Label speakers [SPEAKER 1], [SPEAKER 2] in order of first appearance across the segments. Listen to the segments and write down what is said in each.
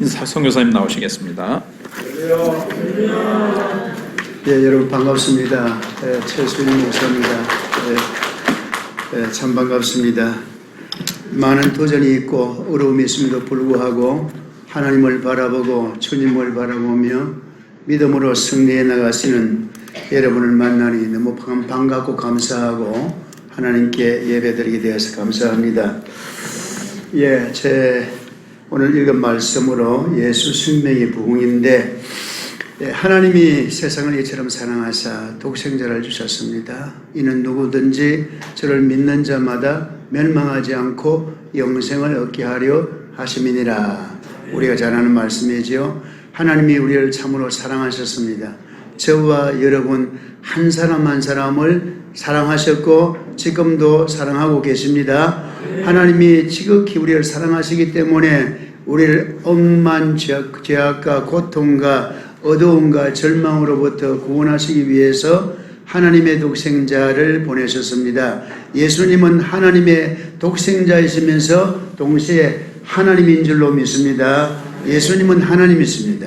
[SPEAKER 1] 선교사님 나오시겠습니다.
[SPEAKER 2] 예, 여러분 반갑습니다. 최수인 목사입니다. 참 반갑습니다. 많은 도전이 있고 어려움이 있음에도 불구하고 하나님을 바라보고 주님을 바라보며 믿음으로 승리해 나가시는 여러분을 만나니 너무 반갑고 감사하고 하나님께 예배드리게 되어서 감사합니다. 예, 제 오늘 읽은 말씀으로 예수 생명의 부흥인데, 하나님이 세상을 이처럼 사랑하사 독생자를 주셨습니다. 이는 누구든지 저를 믿는 자마다 멸망하지 않고 영생을 얻게 하려 하심이니라. 우리가 잘 아는 말씀이지요. 하나님이 우리를 참으로 사랑하셨습니다. 저와 여러분 한 사람 한 사람을 사랑하셨고 지금도 사랑하고 계십니다. 하나님이 지극히 우리를 사랑하시기 때문에 우리를 억만 죄악과 고통과 어두움과 절망으로부터 구원하시기 위해서 하나님의 독생자를 보내셨습니다. 예수님은 하나님의 독생자이시면서 동시에 하나님인 줄로 믿습니다. 예수님은 하나님이십니다.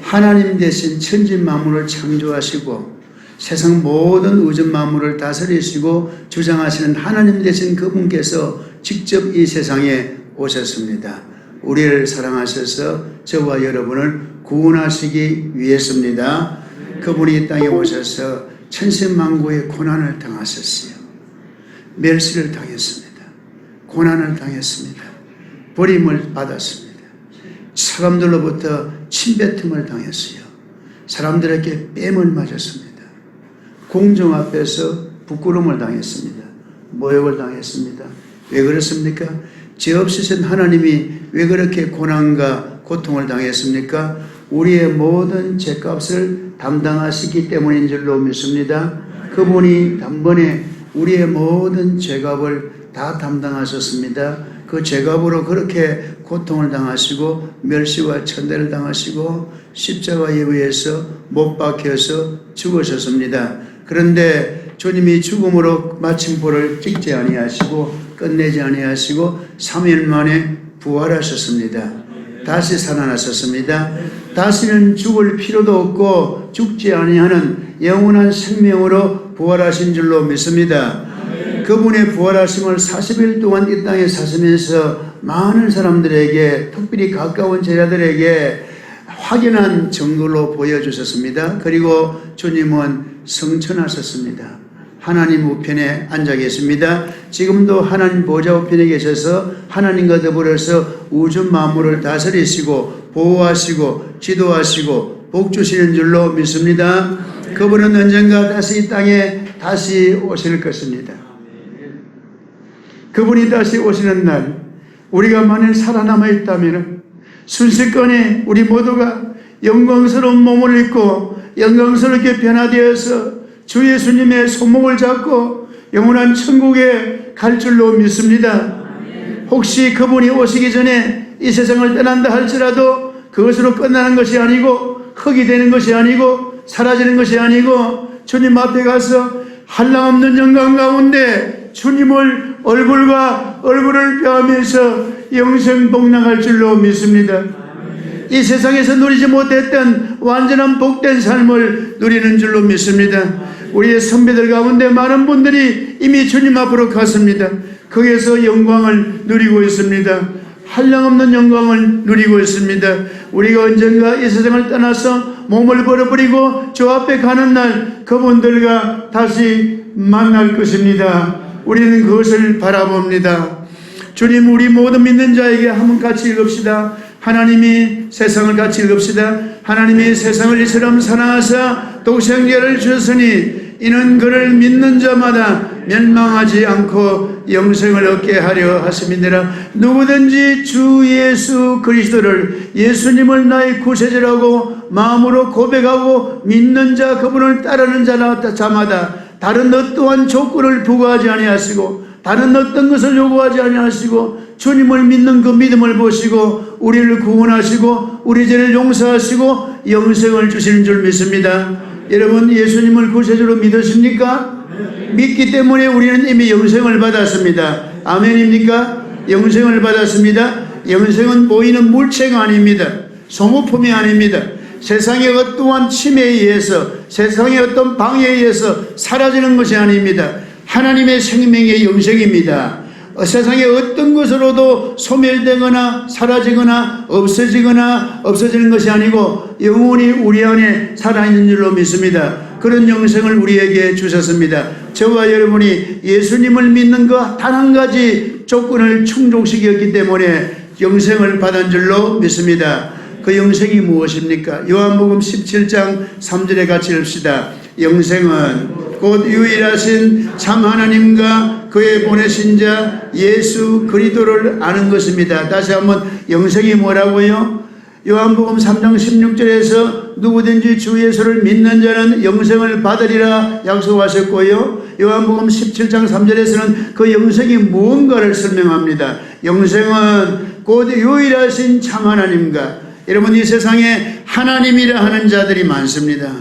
[SPEAKER 2] 하나님 대신 천지 만물을 창조하시고 세상 모든 우주 만물을 다스리시고 주장하시는 하나님 되신 그분께서 직접 이 세상에 오셨습니다. 우리를 사랑하셔서 저와 여러분을 구원하시기 위해서입니다. 그분이 이 땅에 오셔서 천생만고의 고난을 당하셨어요. 멸시를 당했습니다. 고난을 당했습니다. 버림을 받았습니다. 사람들로부터 침뱉음을 당했어요. 사람들에게 뺨을 맞았습니다. 공중 앞에서 부끄러움을 당했습니다. 모욕을 당했습니다. 왜 그렇습니까? 죄 없으신 하나님이 왜 그렇게 고난과 고통을 당했습니까? 우리의 모든 죄값을 담당하시기 때문인 줄로 믿습니다. 그분이 단번에 우리의 모든 죄값을 다 담당하셨습니다. 그 죄값으로 그렇게 고통을 당하시고 멸시와 천대를 당하시고 십자가에 의해서 못 박혀서 죽으셨습니다. 그런데 주님이 죽음으로 마침표를 찍지 아니하시고 끝내지 아니하시고 3일 만에 부활하셨습니다. 다시 살아나셨습니다. 다시는 죽을 필요도 없고 죽지 아니하는 영원한 생명으로 부활하신 줄로 믿습니다. 그분의 부활하심을 40일 동안 이 땅에 사시면서 많은 사람들에게, 특별히 가까운 제자들에게 확연한 증거로 보여주셨습니다. 그리고 주님은 성천하셨습니다. 하나님 우편에 앉아 계십니다. 지금도 하나님 보좌 우편에 계셔서 하나님과 더불어서 우주 만물을 다스리시고 보호하시고 지도하시고 복주시는 줄로 믿습니다. 그분은 언젠가 다시 이 땅에 다시 오실 것입니다. 그분이 다시 오시는 날 우리가 만일 살아남아 있다면 순식간에 우리 모두가 영광스러운 몸을 입고 영광스럽게 변화되어서 주 예수님의 손목을 잡고 영원한 천국에 갈 줄로 믿습니다. 혹시 그분이 오시기 전에 이 세상을 떠난다 할지라도 그것으로 끝나는 것이 아니고 흙이 되는 것이 아니고 사라지는 것이 아니고 주님 앞에 가서 한량없는 영광 가운데 주님을 얼굴과 얼굴을 뵈면서 영생 복락할 줄로 믿습니다. 이 세상에서 누리지 못했던 완전한 복된 삶을 누리는 줄로 믿습니다. 우리의 선배들 가운데 많은 분들이 이미 주님 앞으로 갔습니다. 거기에서 영광을 누리고 있습니다. 한량없는 영광을 누리고 있습니다. 우리가 언젠가 이 세상을 떠나서 몸을 버려버리고 주 앞에 가는 날 그분들과 다시 만날 것입니다. 우리는 그것을 바라봅니다. 주님, 우리 모든 믿는 자에게 한번 같이 읽읍시다. 하나님이 세상을 같이 읽읍시다. 하나님이 세상을 이처럼 사랑하사 독생자를 주셨으니 이는 그를 믿는 자마다 멸망하지 않고 영생을 얻게 하려 하심이니라. 누구든지 주 예수 그리스도를 예수님을 나의 구세주라고 마음으로 고백하고 믿는 자, 그분을 따르는 자마다 다른 어떠한 조건을 부과하지 아니하시고 다른 어떤 것을 요구하지 아니하시고 주님을 믿는 그 믿음을 보시고 우리를 구원하시고 우리 죄를 용서하시고 영생을 주시는 줄 믿습니다. 여러분, 예수님을 구세주로 믿으십니까? 믿기 때문에 우리는 이미 영생을 받았습니다. 아멘입니까? 영생을 받았습니다. 영생은 보이는 물체가 아닙니다. 소모품이 아닙니다. 세상의 어떠한 침해에 의해서, 세상의 어떤 방해에 의해서 사라지는 것이 아닙니다. 하나님의 생명의 영생입니다. 세상의 어떤 것으로도 소멸되거나 사라지거나 없어지는 것이 아니고 영원히 우리 안에 살아있는 줄로 믿습니다. 그런 영생을 우리에게 주셨습니다. 저와 여러분이 예수님을 믿는 것 단 한 가지 조건을 충족시켰기 때문에 영생을 받은 줄로 믿습니다. 그 영생이 무엇입니까? 요한복음 17장 3절에 같이 읽읍시다. 영생은 곧 유일하신 참 하나님과 그의 보내신 자 예수 그리스도를 아는 것입니다. 다시 한번 영생이 뭐라고요? 요한복음 3장 16절에서 누구든지 주 예수를 믿는 자는 영생을 받으리라 약속하셨고요. 요한복음 17장 3절에서는 그 영생이 무언가를 설명합니다. 영생은 곧 유일하신 참 하나님과, 여러분 이 세상에 하나님이라 하는 자들이 많습니다.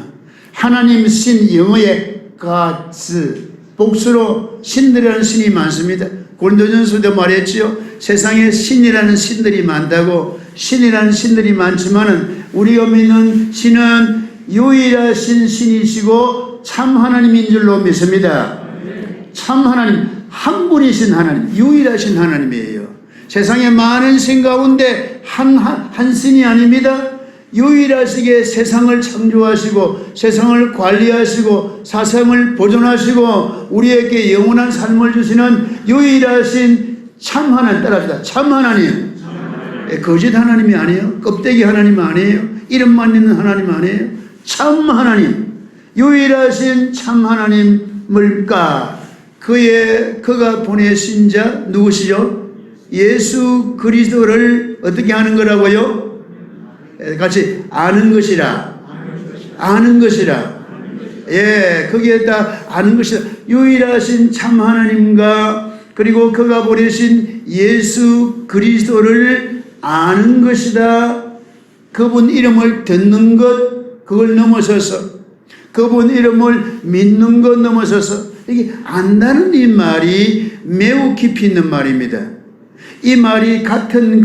[SPEAKER 2] 하나님 신, 영어의 God's, 복수로 신들이라는 신이 많습니다. 고린도전서도 말했지요. 세상에 신이라는 신들이 많다고. 신이라는 신들이 많지만은 우리가 믿는 신은 유일하신 신이시고 참 하나님인 줄로 믿습니다. 참 하나님, 한 분이신 하나님, 유일하신 하나님이에요. 세상에 많은 신 가운데 한 신이 아닙니다. 유일하시게 세상을 창조하시고 세상을 관리하시고 사상을 보존하시고 우리에게 영원한 삶을 주시는 유일하신 참 하나님, 따라합시다. 참 하나님. 거짓 하나님이 아니에요. 껍데기 하나님 아니에요. 이름만 있는 하나님 아니에요. 참 하나님, 유일하신 참 하나님을까 그가 보내신 자 누구시죠? 예수 그리스도를 어떻게 하는 거라고요? 같이 아는 것이라. 아는 것이라. 예, 거기에다 아는 것이라. 유일하신 참 하나님과 그리고 그가 보내신 예수 그리스도를 아는 것이다. 그분 이름을 듣는 것, 그걸 넘어서서 그분 이름을 믿는 것 넘어서서 이게 안다는 이 말이 매우 깊이 있는 말입니다. 이 말이 같은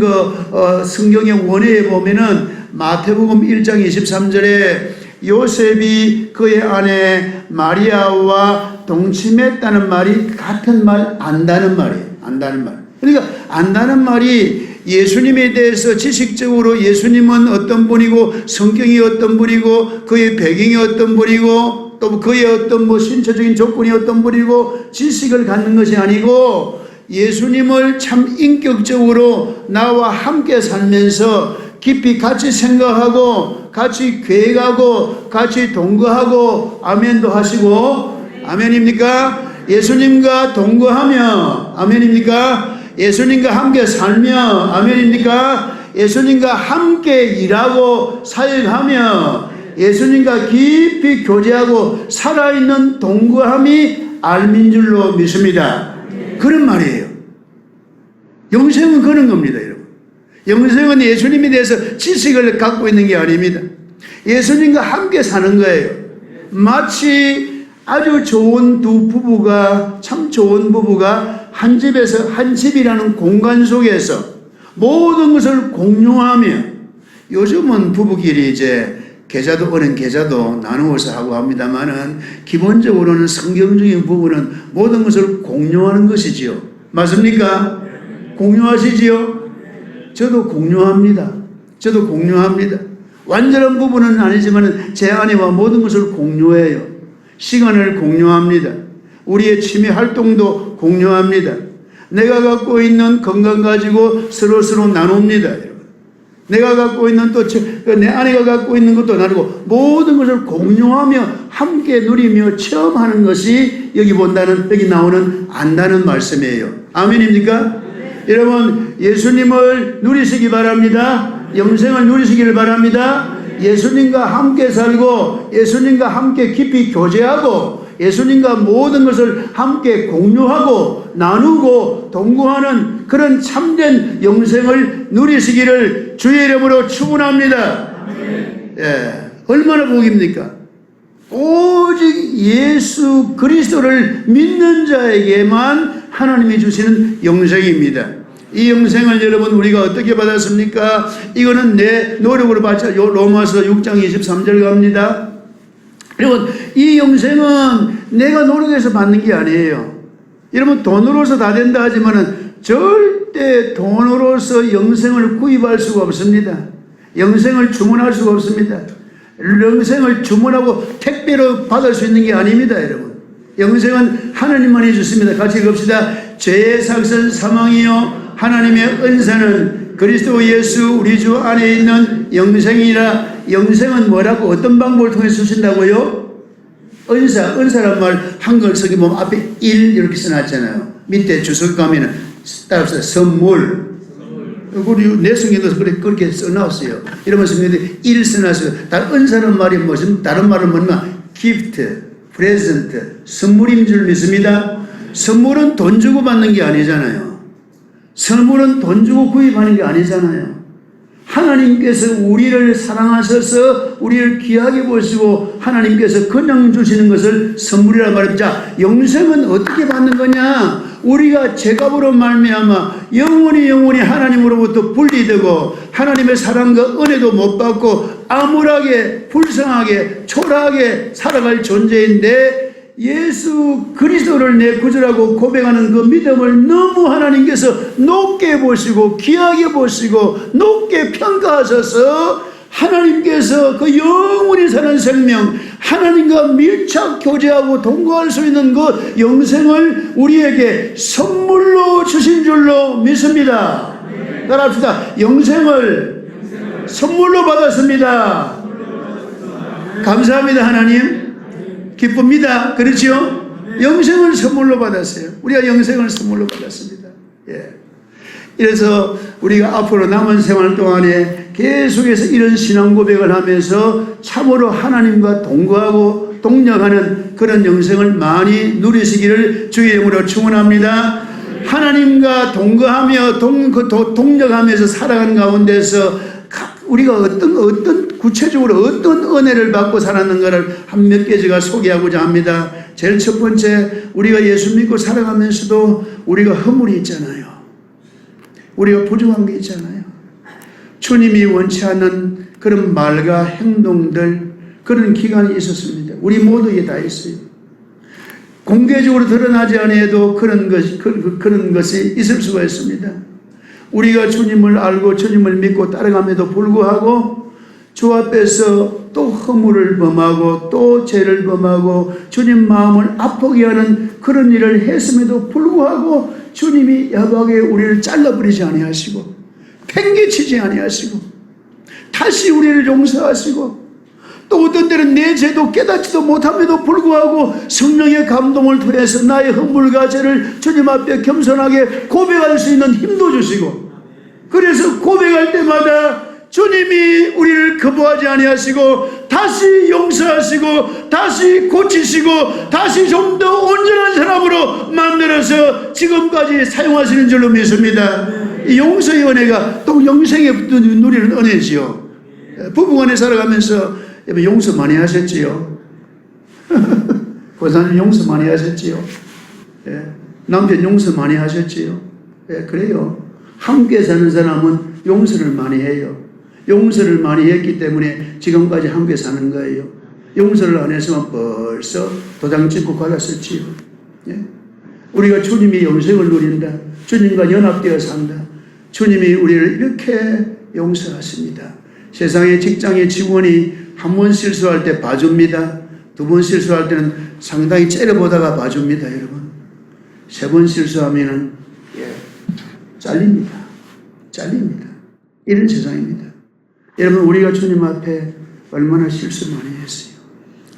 [SPEAKER 2] 성경의 원어에 보면은 마태복음 1장 23절에 요셉이 그의 아내 마리아와 동침했다는 말이 같은 말, 안다는 말이에요. 안다는 말. 그러니까 안다는 말이 예수님에 대해서 지식적으로 예수님은 어떤 분이고 성경이 어떤 분이고 그의 배경이 어떤 분이고 또 그의 어떤 신체적인 조건이 어떤 분이고 지식을 갖는 것이 아니고 예수님을 참 인격적으로 나와 함께 살면서 깊이 같이 생각하고 같이 계획하고 같이 동거하고 아멘도 하시고 아멘입니까? 예수님과 동거하며 아멘입니까? 예수님과 함께 살며 아멘입니까? 예수님과 함께 일하고 사역하며 예수님과 깊이 교제하고 살아있는 동거함이 알민 줄로 믿습니다. 그런 말이에요. 영생은 그런 겁니다, 여러분. 영생은 예수님에 대해서 지식을 갖고 있는 게 아닙니다. 예수님과 함께 사는 거예요. 마치 아주 좋은 두 부부가, 참 좋은 부부가 한 집에서, 한 집이라는 공간 속에서 모든 것을 공유하며, 요즘은 부부끼리 이제 계좌도, 은행 계좌도 나누어서 하고 합니다만은 기본적으로는 성경적인 부부는 모든 것을 공유하는 것이지요. 맞습니까? 공유하시지요? 저도 공유합니다. 저도 공유합니다. 완전한 부부는 아니지만 제 아내와 모든 것을 공유해요. 시간을 공유합니다. 우리의 취미 활동도 공유합니다. 내가 갖고 있는 건강 가지고 서로 나눕니다. 내가 갖고 있는 또 내 아내가 갖고 있는 것도 나누고 모든 것을 공유하며 함께 누리며 체험하는 것이 여기 본다는, 여기 나오는 안다는 말씀이에요. 아멘입니까? 여러분, 예수님을 누리시기 바랍니다. 영생을 누리시기를 바랍니다. 예수님과 함께 살고 예수님과 함께 깊이 교제하고 예수님과 모든 것을 함께 공유하고 나누고 동거하는 그런 참된 영생을 누리시기를 주의 이름으로 축원합니다. 예, 얼마나 복입니까? 오직 예수 그리스도를 믿는 자에게만 하나님이 주시는 영생입니다. 이 영생을 여러분 우리가 어떻게 받았습니까? 이거는 내 노력으로 받자. 로마서 6장 23절 갑니다. 여러분 이 영생은 내가 노력해서 받는 게 아니에요. 여러분 돈으로서 다 된다 하지만은 절대 돈으로서 영생을 구입할 수가 없습니다. 영생을 주문할 수가 없습니다. 영생을 주문하고 택배로 받을 수 있는 게 아닙니다, 여러분. 영생은 하나님만이 주십니다. 같이 읽읍시다. 죄의 삭은 사망이요 하나님의 은사는 그리스도 예수 우리 주 안에 있는 영생이라. 영생은 뭐라고 어떤 방법을 통해 주신다고요? 은사란 말 한글 성경 보면 앞에 1 이렇게 써놨잖아요. 밑에 주석 가면은 따라서 선물. 우리 내 성경에서 그렇게 써놨어요. 이러면 성경에 1 써놨어요. 은사는 말이 무슨 다른 말은 뭐냐? gift, present, 선물인 줄 믿습니다. 선물은 돈 주고 받는 게 아니잖아요. 선물은 돈 주고 구입하는 게 아니잖아요. 하나님께서 우리를 사랑하셔서 우리를 귀하게 보시고 하나님께서 그냥 주시는 것을 선물이라 말합니다. 영생은 어떻게 받는 거냐? 우리가 죄값으로 말미암아 영원히 하나님으로부터 분리되고 하나님의 사랑과 은혜도 못 받고 암울하게 불쌍하게 초라하게 살아갈 존재인데 예수 그리스도를 내 구주라고 고백하는 그 믿음을 너무 하나님께서 높게 보시고 귀하게 보시고 높게 평가하셔서 하나님께서 그 영원히 사는 생명 하나님과 밀착 교제하고 동거할 수 있는 그 영생을 우리에게 선물로 주신 줄로 믿습니다. 따라합시다. 영생을 선물로 받았습니다. 감사합니다. 하나님 기쁩니다. 그렇죠? 영생을 선물로 받았어요. 우리가 영생을 선물로 받았습니다. 예. 그래서 우리가 앞으로 남은 생활 동안에 계속해서 이런 신앙 고백을 하면서 참으로 하나님과 동거하고 동력하는 그런 영생을 많이 누리시기를 주의 이름으로 축원합니다. 하나님과 동거하며 동력하면서 살아가는 가운데서 우리가 어떤 구체적으로 어떤 은혜를 받고 살았는가를 한 몇 개 제가 소개하고자 합니다. 제일 첫 번째, 우리가 예수 믿고 살아가면서도 우리가 허물이 있잖아요. 우리가 부족한 게 있잖아요. 주님이 원치 않는 그런 말과 행동들, 그런 기간이 있었습니다. 우리 모두에 다 있어요. 공개적으로 드러나지 않아도 그런 것이 있을 수가 있습니다. 우리가 주님을 알고 주님을 믿고 따라감에도 불구하고 주 앞에서 또 허물을 범하고 또 죄를 범하고 주님 마음을 아프게 하는 그런 일을 했음에도 불구하고 주님이 야박하게 우리를 잘라버리지 아니하시고 팽개치지 아니하시고 다시 우리를 용서하시고 또 어떤 때는 내 죄도 깨닫지도 못함에도 불구하고 성령의 감동을 통해서 나의 허물과 죄를 주님 앞에 겸손하게 고백할 수 있는 힘도 주시고 그래서 고백할 때마다 주님이 우리를 거부하지 아니하시고 다시 용서하시고 다시 고치시고 다시 좀 더 온전한 사람으로 만들어서 지금까지 사용하시는 줄로 믿습니다. 이 용서의 은혜가 또 영생에 누리는 은혜지요. 부부간에 살아가면서 용서 많이 하셨지요. 권사님 용서 많이 하셨지요. 남편 용서 많이 하셨지요. 그래요. 함께 사는 사람은 용서를 많이 해요. 용서를 많이 했기 때문에 지금까지 함께 사는 거예요. 용서를 안 했으면 벌써 도장 찍고 갈았었지요. 우리가 주님이 영생을 누린다. 주님과 연합되어 산다. 주님이 우리를 이렇게 용서하십니다. 세상의 직장의 직원이 한 번 실수할 때 봐줍니다. 두 번 실수할 때는 상당히 째려보다가 봐줍니다. 여러분. 세 번 실수하면은 잘립니다. 이런 세상입니다. 여러분 우리가 주님 앞에 얼마나 실수 많이 했어요.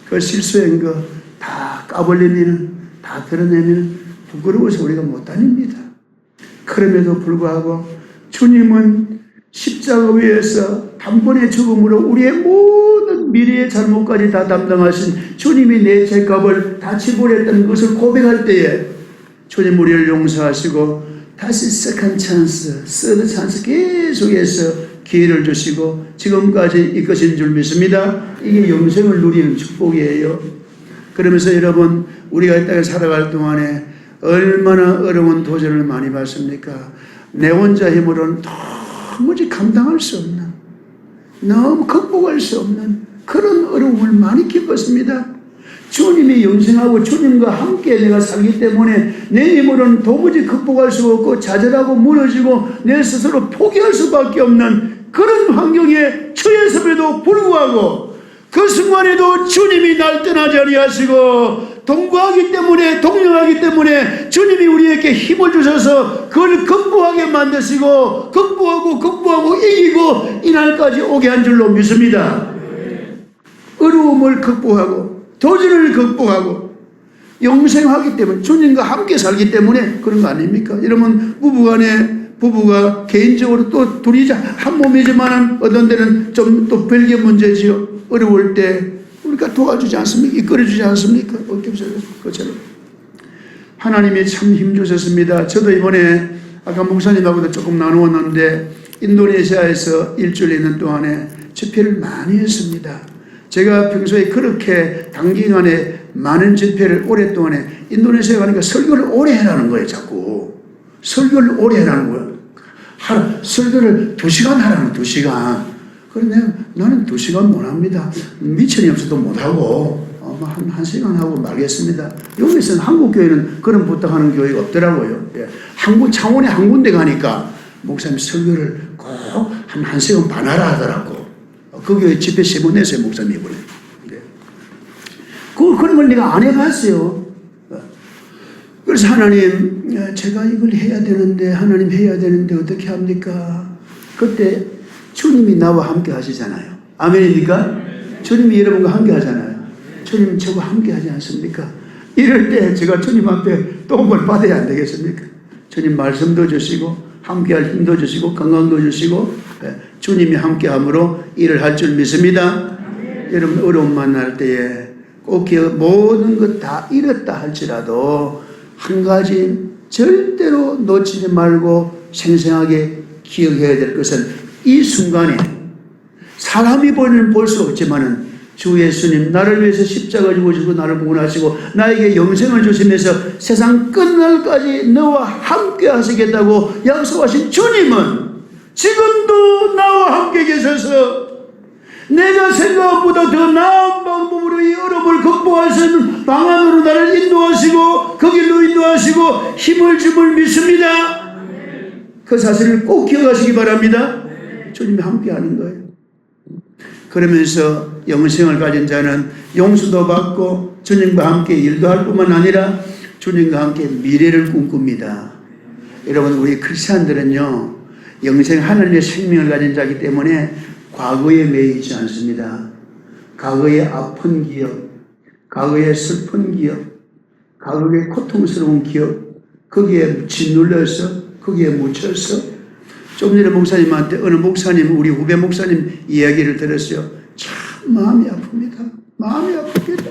[SPEAKER 2] 그 실수한 거 다 까발리면 다 드러내면 부끄러워서 우리가 못 다닙니다. 그럼에도 불구하고 주님은 십자가 위에서 한 번의 죽음으로 우리의 모든 미래의 잘못까지 다 담당하신 주님이 내 죄값을 다 지불했다는 것을 고백할 때에 주님 우리를 용서하시고 다시 세컨 찬스, 서드 찬스 계속해서 기회를 주시고 지금까지 이끄신 줄 믿습니다. 이게 영생을 누리는 축복이에요. 그러면서 여러분 우리가 이 땅에 살아갈 동안에 얼마나 어려운 도전을 많이 받습니까? 내 혼자 힘으로는 도무지 감당할 수 없는, 너무 극복할 수 없는 그런 어려움을 많이 겪었습니다. 주님이 영생하고 주님과 함께 내가 살기 때문에 내 힘으로는 도무지 극복할 수 없고 좌절하고 무너지고 내 스스로 포기할 수밖에 없는 그런 환경에 처했음에도 불구하고 그 순간에도 주님이 날 떠나지 아니하시고 동거하기 때문에, 동력하기 때문에 주님이 우리에게 힘을 주셔서 그걸 극복하게 만드시고 극복하고 이기고 이날까지 오게 한 줄로 믿습니다. 어려움을 극복하고 도전을 극복하고 영생하기 때문에, 주님과 함께 살기 때문에 그런 거 아닙니까? 여러분, 부부가 개인적으로 또 둘이 한 몸이지만 어떤 데는 좀 또 별개 문제지요. 어려울 때 우리가 도와주지 않습니까? 이끌어주지 않습니까? 그것처럼 하나님이 참 힘주셨습니다. 저도 이번에 아까 목사님하고도 조금 나누었는데 인도네시아에서 일주일 있는 동안에 집회를 많이 했습니다. 제가 평소에 그렇게 단기간에 많은 집회를 오랫동안에 인도네시아에 가니까 설교를 오래 해라는 거예요. 자꾸 설교를 오래 해라는 거예요. 설교를 2시간 하라는 거예요. 2시간. 그런데 나는 2시간 못합니다. 미천이 없어도 못하고 한 1시간 하고 말겠습니다. 여기서는 한국교회는 그런 부탁하는 교회가 없더라고요. 예. 창원에 한 군데 가니까 목사님 설교를 꼭 한 1시간 반 하라 하더라고. 그 교회 집회 3번 했어요. 목사님 이번에. 네. 그런 걸 내가 안 해봤어요. 그래서 하나님, 제가 이걸 해야 되는데, 하나님 해야 되는데 어떻게 합니까? 그때 주님이 나와 함께 하시잖아요. 아멘입니까? 주님이 여러분과 함께 하잖아요. 주님 저와 함께 하지 않습니까? 이럴 때 제가 주님 앞에 도움을 받아야 안 되겠습니까? 주님 말씀도 주시고 함께 할 힘도 주시고 건강도 주시고 주님이 함께 함으로 일을 할 줄 믿습니다. 여러분, 어려움 만날 때에 꼭 모든 것 다 잃었다 할지라도 한 가지 절대로 놓치지 말고 생생하게 기억해야 될 것은 이 순간에 사람이 볼 수 없지만은 주 예수님 나를 위해서 십자가 죽으시고 나를 구원하시고 나에게 영생을 주시면서 세상 끝날까지 너와 함께 하시겠다고 약속하신 주님은 지금도 나와 함께 계셔서 내가 생각보다 더 나은 방법으로 이 어려움을 극복할 수 있는 방안으로 나를 인도하시고 그 길로 인도하시고 힘을 줌을 믿습니다. 그 사실을 꼭 기억하시기 바랍니다. 주님이 함께 하는 거예요. 그러면서 영생을 가진 자는 용서도 받고 주님과 함께 일도 할 뿐만 아니라 주님과 함께 미래를 꿈꿉니다. 여러분, 우리 크리스찬들은요, 영생 하나님의 생명을 가진 자이기 때문에 과거에 매이지 않습니다. 과거의 아픈 기억, 과거의 슬픈 기억, 과거의 고통스러운 기억, 거기에 짓눌려서, 거기에 묻혀서 좀 전에 목사님한테 어느 목사님, 우리 후배 목사님 이야기를 들었어요. 참 마음이 아픕니다. 마음이 아픕니다.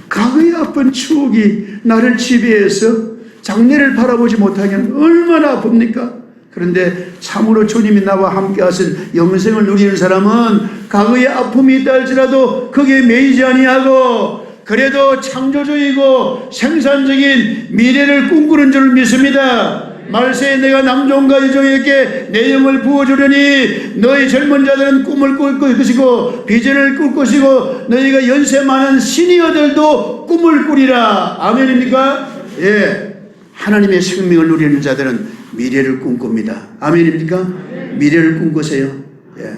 [SPEAKER 2] 과거의 아픈 추억이 나를 지배해서 장래를 바라보지 못하게 하면 얼마나 아픕니까? 그런데 참으로 주님이 나와 함께 하신 영생을 누리는 사람은 과거의 아픔이 있다 할지라도 거기에 매이지 아니하고 그래도 창조적이고 생산적인 미래를 꿈꾸는 줄 믿습니다. 말세에 내가 남종과 여종에게 내 영을 부어주려니 너희 젊은 자들은 꿈을 꿀 것이고 비전을 꿀 것이고 너희가 연세 많은 시니어들도 꿈을 꾸리라. 아멘입니까? 예, 하나님의 생명을 누리는 자들은 미래를 꿈꿉니다. 아멘입니까? 미래를 꿈꾸세요. 예,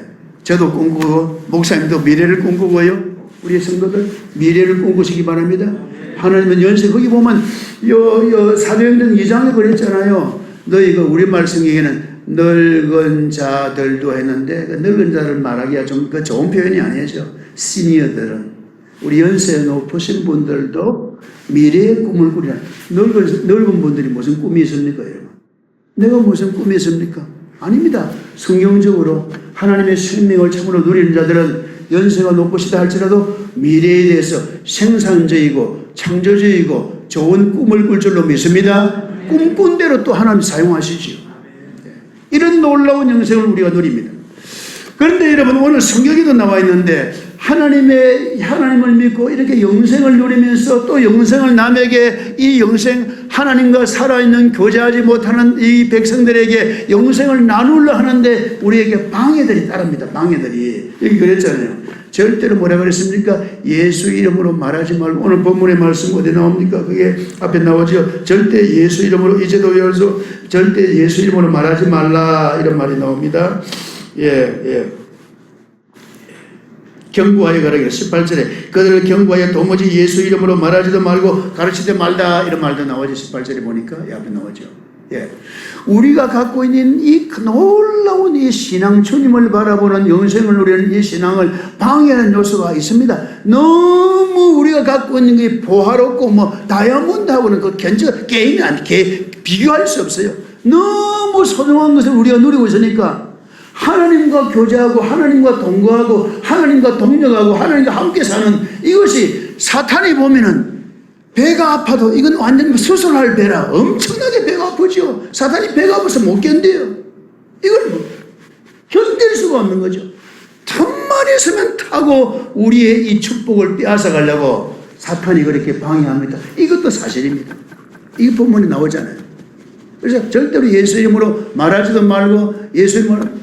[SPEAKER 2] 저도 꿈꾸고 목사님도 미래를 꿈꾸고요. 우리 성도들 미래를 꿈꾸시기 바랍니다. 하나님은 연세, 거기 보면 사도행전 2장에 그랬잖아요. 너희가 우리말 성경에는 늙은 자들도 했는데 그 늙은 자를 말하기가 좀 그 좋은 표현이 아니죠. 시니어들은 우리 연세 높으신 분들도 미래의 꿈을 꾸리라. 늙은 분들이 무슨 꿈이 있습니까, 여러분? 내가 무슨 꿈이 있습니까? 아닙니다. 성경적으로 하나님의 생명을 참으로 누리는 자들은 연세가 높으시다 할지라도 미래에 대해서 생산적이고 창조적이고 좋은 꿈을 꿀 줄로 믿습니다. 꿈꾼 대로 또 하나님 사용하시지요. 이런 놀라운 영생을 우리가 누립니다. 그런데 여러분, 오늘 성경에도 나와 있는데 하나님을 믿고 이렇게 영생을 누리면서 또 영생을 남에게 이 영생 하나님과 살아있는 교제하지 못하는 이 백성들에게 영생을 나누려 하는데 우리에게 방해들이 따릅니다. 방해들이. 여기 그랬잖아요. 절대로 뭐라 그랬습니까? 예수 이름으로 말하지 말고, 오늘 본문의 말씀 어디 나옵니까? 그게 앞에 나오죠. 절대 예수 이름으로, 이제도 외워서 절대 예수 이름으로 말하지 말라, 이런 말이 나옵니다. 경고하여 가라. 18절에 그들을 경고하여 도무지 예수 이름으로 말하지도 말고 가르치지 말다, 이런 말도 나오죠. 18절에 보니까 앞에 나오죠. 우리가 갖고 있는 이 놀라운 이 신앙, 주님을 바라보는 영생을 누리는 이 신앙을 방해하는 요소가 있습니다. 너무 우리가 갖고 있는 게 보화롭고 뭐 다이아몬드하고는 그 게임이 비교할 수 없어요. 너무 소중한 것을 우리가 누리고 있으니까 하나님과 교제하고 하나님과 동거하고 하나님과 동력하고 하나님과 함께 사는 이것이 사탄이 보면은 배가 아파도 이건 완전 수술할 배라 엄청나게 배가 아프죠. 사탄이 배가 아파서 못 견뎌요. 이걸 견딜 수가 없는 거죠. 틈만 있으면 타고 우리의 이 축복을 빼앗아 가려고 사탄이 그렇게 방해합니다. 이것도 사실입니다. 이 본문에 나오잖아요. 그래서 절대로 예수 이름으로 말하지도 말고 예수 이름으로,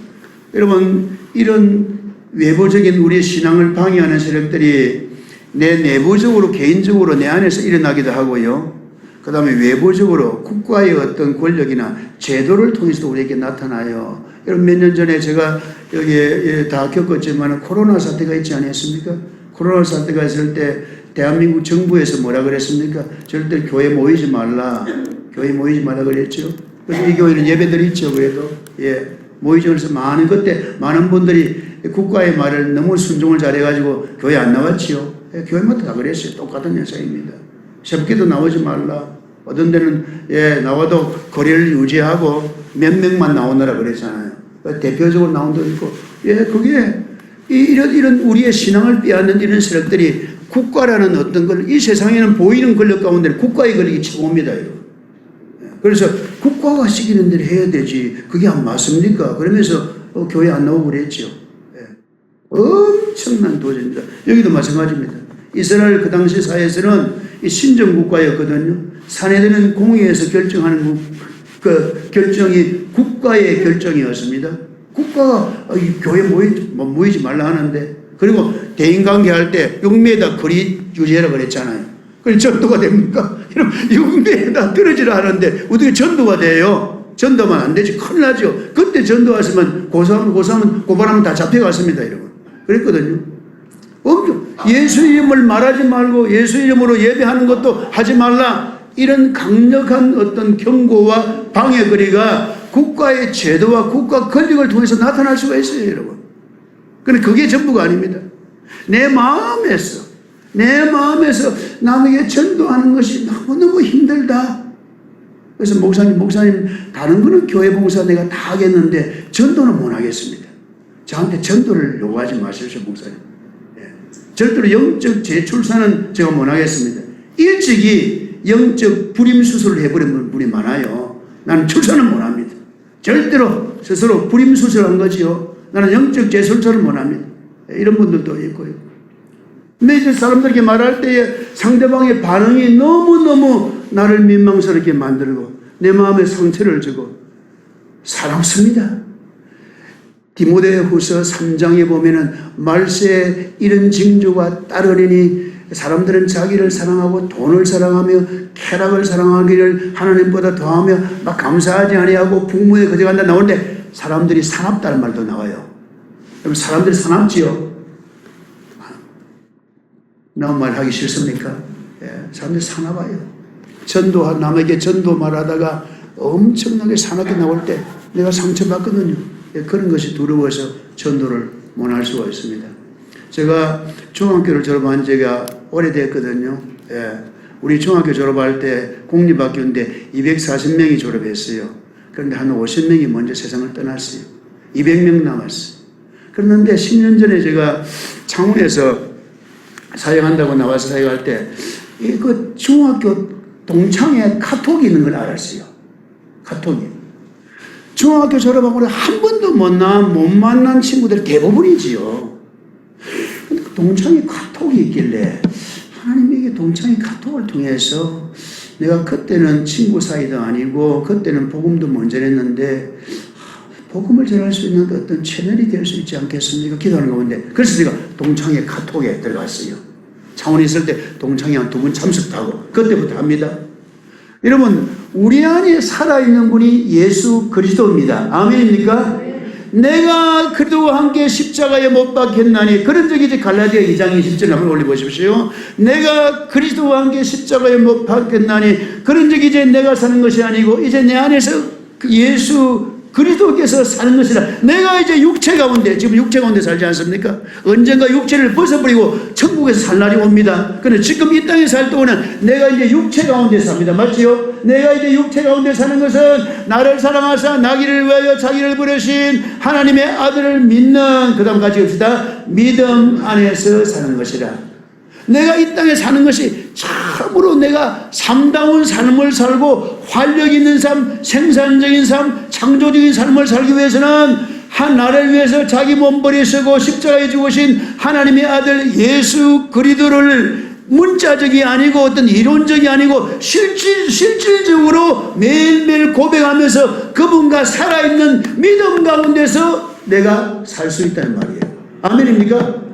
[SPEAKER 2] 여러분, 이런 외부적인 우리의 신앙을 방해하는 세력들이 내 내부적으로, 개인적으로 내 안에서 일어나기도 하고요. 그 다음에 외부적으로 국가의 어떤 권력이나 제도를 통해서 우리에게 나타나요. 여러분, 몇 년 전에 제가 여기에 다 겪었지만 코로나 사태가 있지 않았습니까? 코로나 사태가 있을 때 대한민국 정부에서 뭐라 그랬습니까? 절대 교회 모이지 말라. 교회 모이지 말라 그랬죠. 그래서 이 교회는 예배들이 있죠. 그래도. 모이지 않아서 그때 많은 분들이 국가의 말을 너무 순종을 잘해가지고 교회 안 나왔지요. 교회마다 다 그랬어요. 똑같은 현상입니다. 새벽기도 나오지 말라. 어떤 데는 나와도 거리를 유지하고 몇 명만 나오느라 그랬잖아요. 대표적으로 나온 데도 있고. 그게 이런 우리의 신앙을 빼앗는 이런 세력들이 국가라는 어떤 걸, 이 세상에는 보이는 권력 가운데 국가의 권력이 최고입니다. 그래서 국가가 시키는 대로 해야 되지. 그게 안 맞습니까? 그러면서 교회 안 나오고 그랬죠. 엄청난 도전입니다. 여기도 마찬가지입니다. 이스라엘 그 당시 사회에서는 이 신정국가였거든요. 사내들은 공의에서 결정하는 그 결정이 국가의 결정이었습니다. 국가가 교회 모이지 말라 하는데, 그리고 대인관계 할 때 6m 거리 유지해라 그랬잖아요. 그럼 전도가 됩니까? 6m에다 떨어지라 하는데 어떻게 전도가 돼요? 전도만 안 되지. 큰일 나죠. 그때 전도하시면 고발하면 다 잡혀갔습니다. 여러분. 그랬거든요. 예수 이름을 말하지 말고 예수 이름으로 예배하는 것도 하지 말라. 이런 강력한 어떤 경고와 방해거리가 국가의 제도와 국가 권력을 통해서 나타날 수가 있어요, 여러분. 그런데 그게 전부가 아닙니다. 내 마음에서 남에게 전도하는 것이 너무너무 힘들다. 그래서 목사님, 다른 거는 교회 봉사 내가 다 하겠는데 전도는 못 하겠습니다. 저한테 전도를 요구하지 마십시오, 목사님. 절대로 영적 재출산은 제가 못 하겠습니다. 일찍이 영적 불임수술을 해버리는 분이 많아요. 나는 출산은 못 합니다. 절대로 스스로 불임수술한 거지요. 나는 영적 재출산을 못 합니다. 이런 분들도 있고요. 근데 이제 사람들에게 말할 때에 상대방의 반응이 너무너무 나를 민망스럽게 만들고 내 마음에 상처를 주고 사랑습니다. 디모데후서 3장에 보면은 말세에 이런 징조가 따르리니 사람들은 자기를 사랑하고 돈을 사랑하며 쾌락을 사랑하기를 하나님보다 더하며 막 감사하지 아니하고 풍부에 거저간다 나오는데 사람들이 사납다는 말도 나와요. 그럼 사람들이 사납지요? 너무 말하기 싫습니까? 사람들이 사나봐요. 남에게 전도 말하다가 엄청나게 사납게 나올 때 내가 상처받거든요. 그런 것이 두려워서 전도를 못 할 수가 있습니다. 제가 중학교를 졸업한 지가 오래됐거든요. 우리 중학교 졸업할 때 공립학교인데 240명이 졸업했어요. 그런데 한 50명이 먼저 세상을 떠났어요. 200명 남았어요. 그런데 10년 전에 제가 창원에서 사역한다고 나와서 사역할 때 그 중학교 동창회 카톡이 있는 걸 알았어요. 카톡이. 중학교 졸업하고 한 번도 못 만난 친구들이 대부분이지요. 근데 그 동창회 카톡이 있길래 하나님에게 동창회 카톡을 통해서 내가 그때는 친구 사이도 아니고 그때는 복음도 못 전했는데 복음을 전할 수 있는 어떤 채널이 될 수 있지 않겠습니까? 기도하는 가운데. 그래서 제가 동창회 카톡에 들어갔어요. 창원에 있을 때 동창회 한 2번 참석도 하고 그때부터 합니다. 여러분, 우리 안에 살아있는 분이 예수 그리스도입니다. 아멘입니까? 내가 그리스도와 함께 십자가에 못 박혔나니, 그런 적이 이제 갈라디아 2장 20절 한번 올려보십시오. 내가 그리스도와 함께 십자가에 못 박혔나니, 그런 적이 이제 내가 사는 것이 아니고 이제 내 안에서 예수 그리스도께서 사는 것이라. 내가 이제 육체 가운데, 지금 육체 가운데 살지 않습니까? 언젠가 육체를 벗어버리고 천국에서 살 날이 옵니다. 그런데 지금 이 땅에 살 동안은 내가 이제 육체 가운데 삽니다. 맞지요? 내가 이제 육체 가운데 사는 것은 나를 사랑하사 나기를 위하여 자기를 부르신 하나님의 아들을 믿는, 그 다음 같이 합시다. 믿음 안에서 사는 것이라. 내가 이 땅에 사는 것이 참으로 내가 삶다운 삶을 살고 활력 있는 삶, 생산적인 삶, 창조적인 삶을 살기 위해서는 한 나를 위해서 자기 몸버리 쓰고 십자가에 죽으신 하나님의 아들 예수 그리스도를 문자적이 아니고 어떤 이론적이 아니고 실질적으로 매일매일 고백하면서 그분과 살아있는 믿음 가운데서 내가 살 수 있다는 말이에요. 아멘입니까?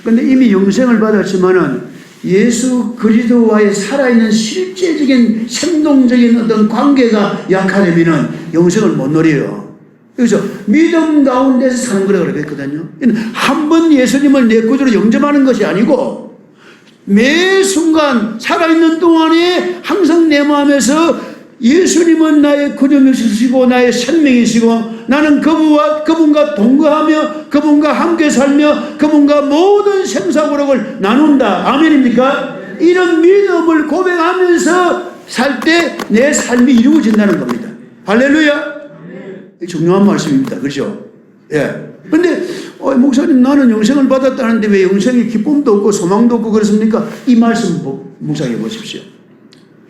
[SPEAKER 2] 근데 이미 영생을 받았지만은 예수 그리스도와의 살아있는 실제적인 생동적인 어떤 관계가 약하려면은 영생을 못 누려요. 그래서 믿음 가운데서 사는 거라고 그랬거든요. 한 번 예수님을 내 구주로 영접하는 것이 아니고 매 순간 살아있는 동안에 항상 내 마음에서 예수님은 나의 구주이시고 나의 생명이시고 나는 그분과 동거하며 그분과 함께 살며 그분과 모든 생사고록을 나눈다. 아멘입니까? 이런 믿음을 고백하면서 살 때 내 삶이 이루어진다는 겁니다. 할렐루야. 중요한 말씀입니다. 그렇죠? 예. 근데 목사님, 나는 영생을 받았다는데 왜 영생의 기쁨도 없고 소망도 없고 그렇습니까? 이 말씀 묵상해 보십시오.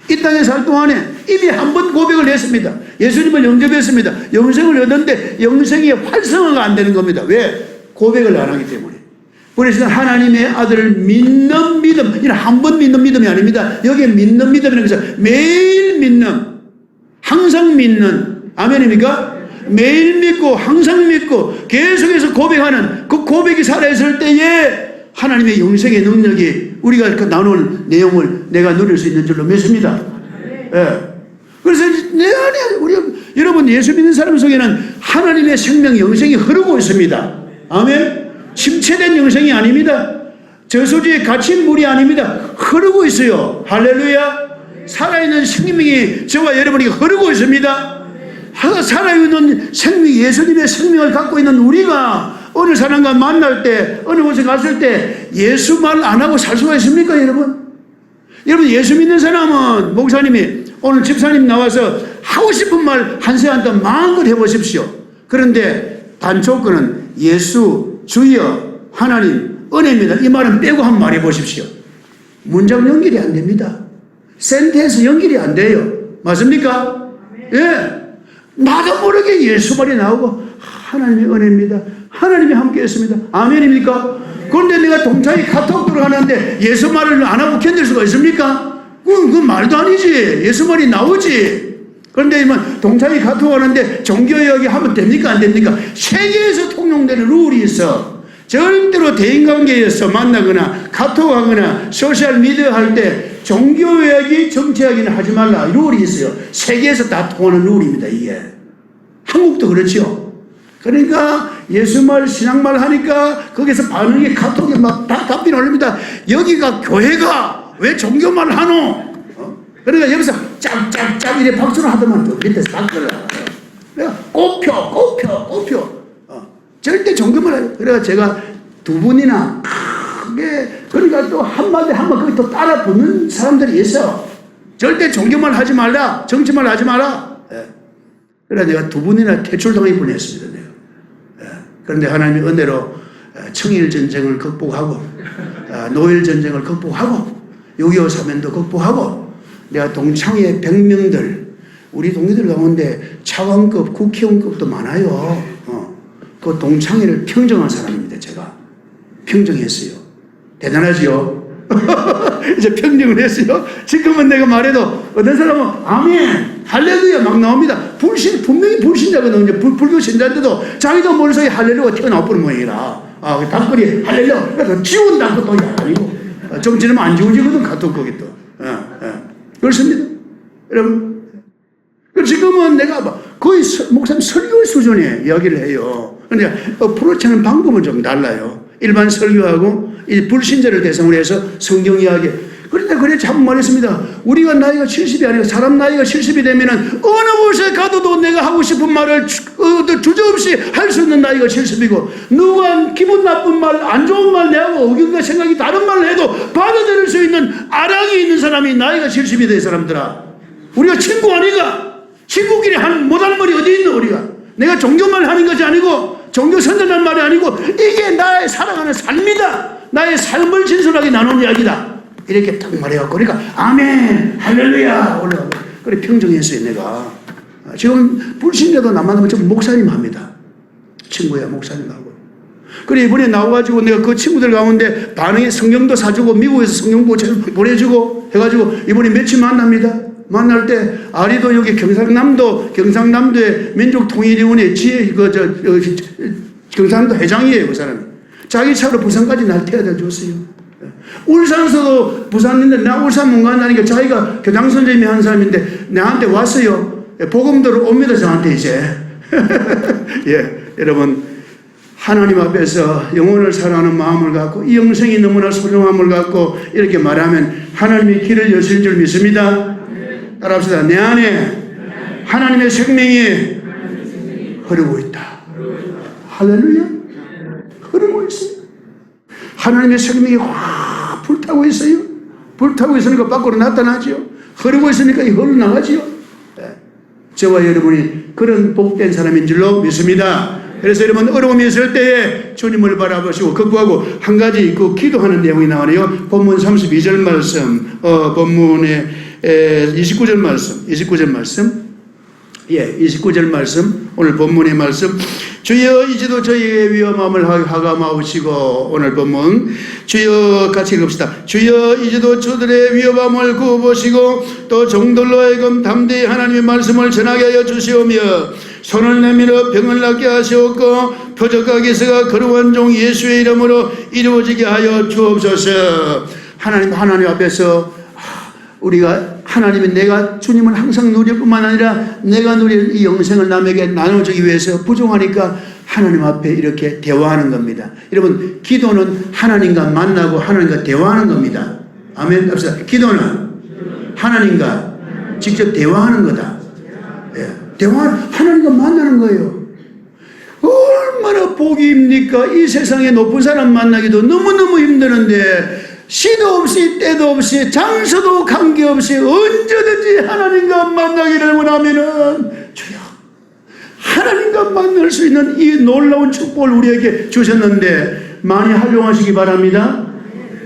[SPEAKER 2] 이 땅에 살 동안에 이미 한 번 고백을 했습니다. 예수님을 영접했습니다. 영생을 얻었는데 영생의 활성화가 안 되는 겁니다. 왜? 고백을 안 하기 때문에. 그래서 하나님의 아들을 믿는 믿음, 이는 한 번 믿는 믿음이 아닙니다. 여기에 믿는 믿음이라는 것은 매일 믿는, 항상 믿는, 아멘입니까? 매일 믿고 항상 믿고 계속해서 고백하는 그 고백이 살아있을 때에 하나님의 영생의 능력이 우리가 그 나눈 내용을 내가 누릴 수 있는 줄로 믿습니다. 예. 그래서 내 안에 여러분 예수 믿는 사람 속에는 하나님의 생명 영생이 흐르고 있습니다. 아멘. 침체된 영생이 아닙니다. 저수지에 갇힌 물이 아닙니다. 흐르고 있어요. 할렐루야. 살아있는 생명이 저와 여러분에게 흐르고 있습니다. 살아있는 생명, 예수님의 생명을 갖고 있는 우리가 어느 사람과 만날 때, 어느 곳에 갔을 때 예수 말 안 하고 살 수가 있습니까, 여러분? 여러분, 예수 믿는 사람은 목사님이 오늘 집사님 나와서 하고 싶은 말 한 시간 동안 마음껏 해보십시오. 그런데 단조건은 예수, 주여, 하나님, 은혜입니다. 이 말은 빼고 한번 말해 보십시오. 문장 연결이 안 됩니다. 센텐스 연결이 안 돼요. 맞습니까? 예. 나도 모르게 예수 말이 나오고 하나님의 은혜입니다. 하나님이 함께 했습니다. 아멘입니까? 그런데 내가 동창회 카톡 들어가는데 예수 말을 안 하고 견딜 수가 있습니까? 그건 말도 아니지. 예수 말이 나오지. 그런데 동창회 카톡 하는데 종교 이야기 하면 됩니까? 안 됩니까? 세계에서 통용되는 룰이 있어. 절대로 대인관계에서 만나거나 카톡하거나 소셜미디어 할 때 종교 이야기, 정치 이야기는 하지 말라. 룰이 있어요. 세계에서 다 통하는 룰입니다. 이게. 한국도 그렇죠. 그러니까 예수말, 신앙말 하니까 거기서 반응이 카톡에 막 다 답변 올립니다. 여기가 교회가 왜 종교말 하노? 그러니까 여기서 짭짭짭 이래 박수를 하더만 또 밑에서 박수를 하고. 내가 꼽혀. 절대 종교말 해요. 그래서 제가 두 분이나 크게, 그러니까 또 한마디 거기 또 따라 붙는 사람들이 있어. 절대 종교말 하지 말라. 정치말 하지 마라. 그래서 내가 두 분이나 퇴출당할 뻔했습니다. 내가. 그런데 하나님의 은혜로 청일 전쟁을 극복하고 노일 전쟁을 극복하고 6.25 사면도 극복하고 내가 동창회 100명들 우리 동료들 가운데 차관급 국회의원급도 많아요. 그 동창회를 평정한 사람입니다. 제가 평정했어요. 대단하지요. 이제 평정을 했어요. 지금은 내가 말해도 어떤 사람은 아멘, 할렐루야 막 나옵니다. 분명히 불신자거든요. 불교 신자인데도 자기도 모르는 사이에 할렐루야 튀어나와버린 모양이라. 닭걸이 할렐루야. 그래서 지운다는 것도 아니고. 좀 지나면 안 지워지거든, 카톡 거기 또. 그렇습니다. 여러분. 지금은 내가 거의 목사님 설교 수준의 이야기를 해요. 그런데 프로치는 방법은 좀 달라요. 일반 설교하고 이 불신자를 대상으로 해서 성경 이야기. 그런데 그래 참 말했습니다. 우리가 나이가 70이 아니고 사람 나이가 70이 되면은 어느 곳에 가도 내가 하고 싶은 말을 주저없이 할 수 있는 나이가 70이고, 누가 기분 나쁜 말, 안 좋은 말, 내하고 의견과 생각이 다른 말을 해도 받아들일 수 있는 아랑이 있는 사람이 나이가 70이 돼, 사람들아. 우리가 친구 아니가? 친구끼리 못하는 말이 어디 있노, 우리가? 내가 종교만 하는 것이 아니고, 종교 선전하는 말이 아니고, 이게 나의 살아가는 삶이다. 나의 삶을 진솔하게 나누는 이야기다. 이렇게 딱 말해갖고, 그러니까 아멘, 할렐루야 올라가고, 그래 평정했어요. 내가 지금 불신자도 나 만나면 좀 목사님 합니다. 친구야, 목사님하고. 그래 이번에 나와가지고 내가 그 친구들 가운데 반응에 성경도 사주고 미국에서 성경 보내주고 해가지고 이번에 며칠 만납니다. 만날 때 아리도 여기 경상남도의 민족통일위원회 경상남도 회장이에요. 그 사람이 자기 차로 부산까지 날 태워다 줬어요. 울산서도 부산인데 나 울산 못 간다니까 자기가 교장 선생님이 한 사람인데 나한테 왔어요. 복음대로 옵니다, 저한테 이제. 예, 여러분 하나님 앞에서 영혼을 사랑하는 마음을 갖고 이 영생이 너무나 소중함을 갖고 이렇게 말하면 하나님이 길을 여실 줄 믿습니다. 따라합시다. 내 안에 하나님의 생명이 흐르고 있다. 할렐루야. 흐르고 있어요. 하나님의 생명이 확 불타고 있어요. 불타고 있으니까 밖으로 나타나죠. 흐르고 있으니까 흘러나가죠. 저와 여러분이 그런 복된 사람인 줄로 믿습니다. 그래서 여러분 어려움이 있을 때에 주님을 바라보시고 극복하고 한 가지 그 기도하는 내용이 나오네요. 본문 32절 말씀, 본문의 29절 말씀. 예, 29절 말씀, 오늘 본문의 말씀. 주여 이제도 저희의 위험함을 하감하시고, 오늘 본문 주여 같이 읽읍시다. 주여 이제도 저들의 위험함을 구워보시고 또 종들로 하여금 담대히 하나님의 말씀을 전하게 하여 주시오며 손을 내밀어 병을 낫게 하시옵고 표적과 기사가 거룩한 종 예수의 이름으로 이루어지게 하여 주옵소서. 하나님 앞에서 우리가 하나님이 내가 주님을 항상 누릴 뿐만 아니라 내가 누릴 이 영생을 남에게 나눠주기 위해서 부족하니까 하나님 앞에 이렇게 대화하는 겁니다. 여러분 기도는 하나님과 만나고 하나님과 대화하는 겁니다. 아멘. 합시다. 기도는 하나님과 직접 대화하는 거다. 예. 하나님과 만나는 거예요. 얼마나 복이입니까? 이 세상에 높은 사람 만나기도 너무너무 힘드는데 시도 없이 때도 없이 장소도 관계없이 언제든지 하나님과 만나기를 원하면은 주여 하나님과 만날 수 있는 이 놀라운 축복을 우리에게 주셨는데 많이 활용하시기 바랍니다.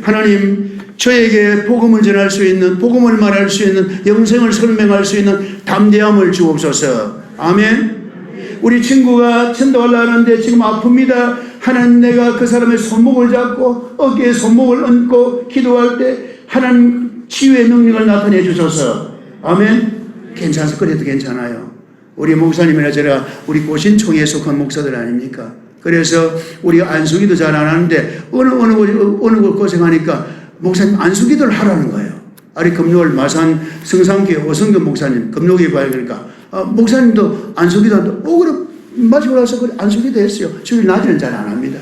[SPEAKER 2] 하나님 저에게 복음을 전할 수 있는, 복음을 말할 수 있는, 영생을 설명할 수 있는 담대함을 주옵소서. 아멘. 우리 친구가 천도하려고 하는데 지금 아픕니다. 하나님 내가 그 사람의 손목을 잡고 어깨에 손목을 얹고 기도할 때 하나님 치유의 능력을 나타내 주소서. 아멘. 괜찮아서 그래도 괜찮아요. 우리 목사님이나 제가 우리 고신총회에 속한 목사들 아닙니까? 그래서 우리 안수기도 잘 안 하는데 어느 걸 고생하니까 목사님 안수기도를 하라는 거예요. 아리 금요일 마산 성산교회 오성근 목사님 금요일에 봐야 되니까 목사님도 안수기도 한다. 그럼 마치고 나서 안수기도 했어요. 주일 낮에는 잘 안 합니다.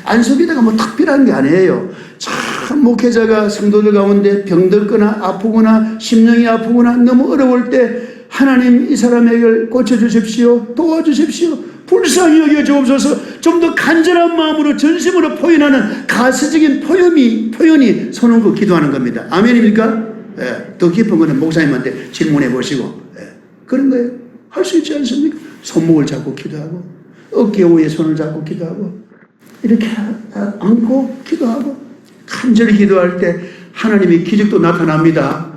[SPEAKER 2] 안수기도가 뭐 특별한 게 아니에요. 참 목회자가 성도들 가운데 병들거나 아프거나 심령이 아프거나 너무 어려울 때 하나님 이 사람에게 고쳐주십시오. 도와주십시오. 불쌍히 여겨 주옵소서. 좀 더 간절한 마음으로 전심으로 포인하는 가시적인 표현이 손을 기도하는 겁니다. 아멘입니까? 예, 더 깊은 거는 목사님한테 질문해 보시고 그런 거예요. 할 수 있지 않습니까? 손목을 잡고 기도하고 어깨 위에 손을 잡고 기도하고 이렇게 안고 기도하고 간절히 기도할 때 하나님의 기적도 나타납니다.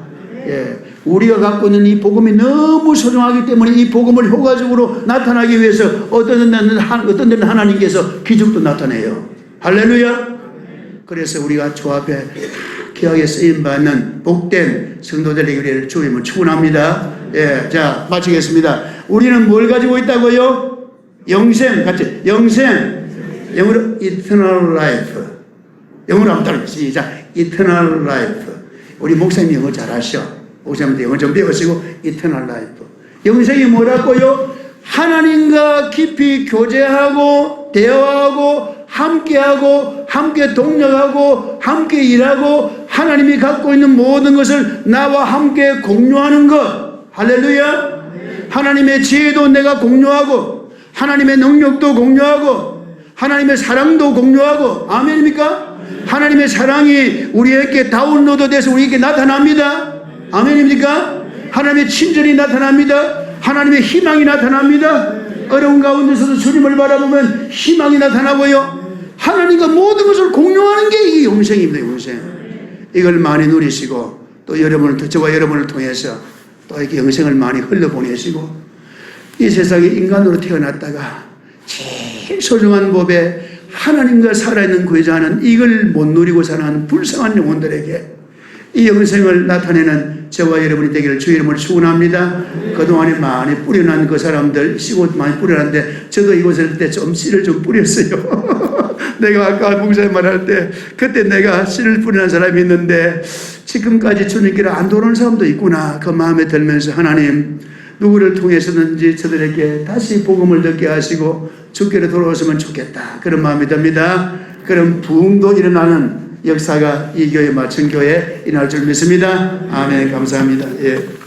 [SPEAKER 2] 예. 우리가 갖고 있는 이 복음이 너무 소중하기 때문에 이 복음을 효과적으로 나타나기 위해서 어떤 데는 하나님께서 기적도 나타내요. 할렐루야. 그래서 우리가 주 앞에 귀하게 쓰임받는 복된 성도들 되기 위해 주님을 축원합니다. 예, 자 마치겠습니다. 우리는 뭘 가지고 있다고요? 영생, 같이 영생, 영어로 eternal life. 영어로 한번 따라 시작. eternal life. 우리 목사님 영어 잘하셔. 목사님도 영어 좀 배우시고 eternal life. 영생이 뭐라고요? 하나님과 깊이 교제하고 대화하고 함께하고 함께 동력하고 함께 일하고 하나님이 갖고 있는 모든 것을 나와 함께 공유하는 것. 할렐루야. 하나님의 지혜도 내가 공유하고 하나님의 능력도 공유하고 하나님의 사랑도 공유하고. 아멘입니까? 하나님의 사랑이 우리에게 다운로드돼서 우리에게 나타납니다. 아멘입니까? 하나님의 친절이 나타납니다. 하나님의 희망이 나타납니다. 어려운 가운데서도 주님을 바라보면 희망이 나타나고요. 하나님과 모든 것을 공유하는 게 이 영생입니다. 영생. 이걸 많이 누리시고 또 여러분을, 저와 여러분을 통해서 또 이렇게 영생을 많이 흘려보내시고 이 세상에 인간으로 태어났다가 제일 소중한 법에 하나님과 살아있는 구원자는 이걸 못 누리고 사는 불쌍한 영혼들에게 이 영생을 나타내는 저와 여러분이 되기를 주 이름으로 축원합니다. 그동안에 많이 뿌려난 그 사람들 씨옷 많이 뿌려놨는데 저도 이곳에 때 좀 씨를 좀 뿌렸어요. 내가 아까 봉사에 말할 때 그때 내가 씨를 뿌리는 사람이 있는데 지금까지 주님께로 안 돌아오는 사람도 있구나 그 마음에 들면서 하나님 누구를 통해서든지 저들에게 다시 복음을 듣게 하시고 주께로 돌아오시면 좋겠다 그런 마음이 듭니다. 그런 부흥도 일어나는 역사가 이 교회 마천교회에 일어날 줄 믿습니다. 아멘. 감사합니다. 예.